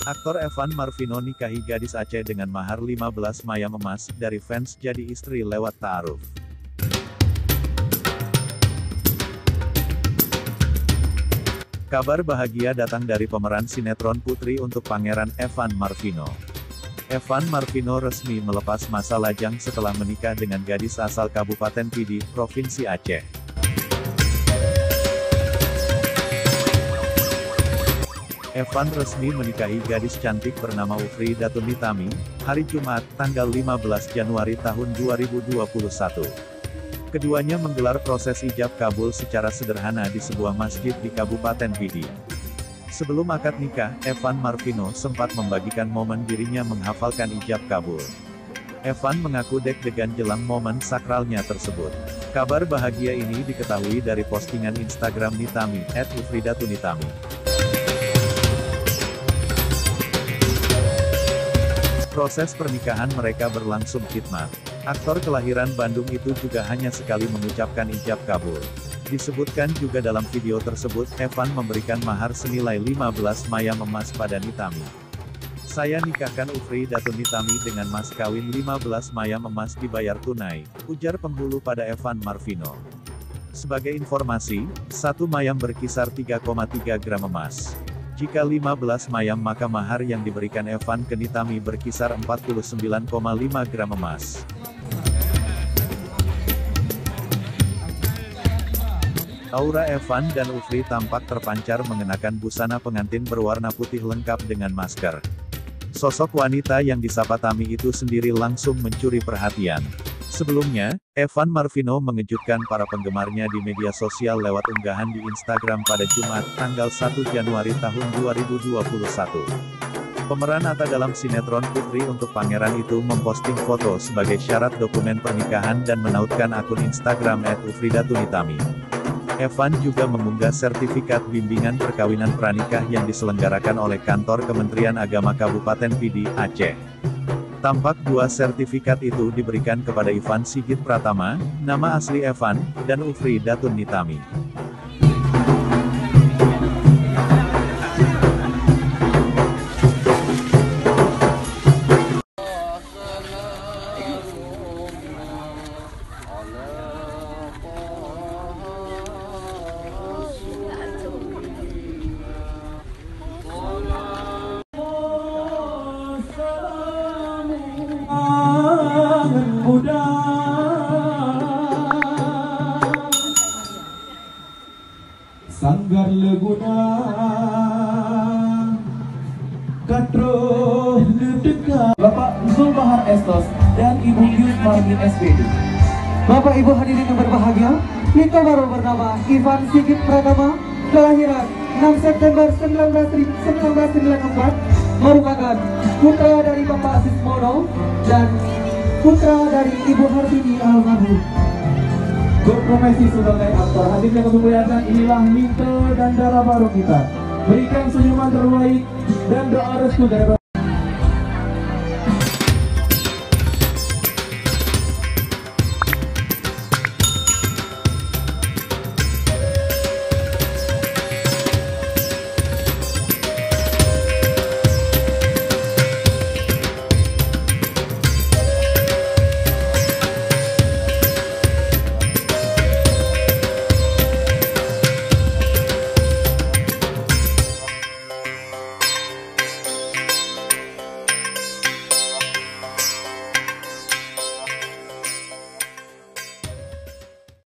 Aktor Evan Marvino nikahi gadis Aceh dengan mahar 15 mayam emas, dari fans jadi istri lewat ta'aruf. Kabar bahagia datang dari pemeran sinetron Putri untuk Pangeran Evan Marvino. Evan Marvino resmi melepas masa lajang setelah menikah dengan gadis asal Kabupaten Pidi, Provinsi Aceh. Evan resmi menikahi gadis cantik bernama Ufri Datun Nitami, hari Jumat, tanggal 15 Januari tahun 2021. Keduanya menggelar proses ijab kabul secara sederhana di sebuah masjid di Kabupaten Pidi. Sebelum akad nikah, Evan Marvino sempat membagikan momen dirinya menghafalkan ijab kabul. Evan mengaku deg-degan jelang momen sakralnya tersebut. Kabar bahagia ini diketahui dari postingan Instagram Nitami, @ufridatunitami. Proses pernikahan mereka berlangsung khidmat. Aktor kelahiran Bandung itu juga hanya sekali mengucapkan ijab kabul. Disebutkan juga dalam video tersebut, Evan memberikan mahar senilai 15 mayam emas pada Nitami. "Saya nikahkan Ufri Datun Nitami dengan mas kawin 15 mayam emas dibayar tunai," ujar penghulu pada Evan Marvino. Sebagai informasi, satu mayam berkisar 3,3 gram emas. Jika 15 mayam maka mahar yang diberikan Evan ke Nitami berkisar 49,5 gram emas. Aura Evan dan Ufri tampak terpancar mengenakan busana pengantin berwarna putih lengkap dengan masker. Sosok wanita yang disapa Tami itu sendiri langsung mencuri perhatian. Sebelumnya, Evan Marvino mengejutkan para penggemarnya di media sosial lewat unggahan di Instagram pada Jumat, tanggal 1 Januari tahun 2021. Pemeran Atta dalam sinetron Putri untuk Pangeran itu memposting foto sebagai syarat dokumen pernikahan dan menautkan akun Instagram @ufridatunitami. Evan juga mengunggah sertifikat bimbingan perkawinan pranikah yang diselenggarakan oleh Kantor Kementerian Agama Kabupaten Pidi, Aceh. Tampak dua sertifikat itu diberikan kepada Ivan Sigit Pratama, nama asli Evan, dan Ufri Datun Nitami. Sanggar leguna Katro Ledeka Bapak Zulbahar Estos dan Ibu Yus Marmin SPD. Bapak Ibu hadirin yang berbahagia, kita baru bernama Ivan Sigit Pratama, kelahiran 6 September 1994, merupakan putra dari Bapak Sismono dan putra dari Ibu Hartini almarhum. Berprofesi sebagai aktor, hadirnya kami muliakan, inilah Minto dan darah baru kita. Berikan senyuman terbaik dan doa restu dari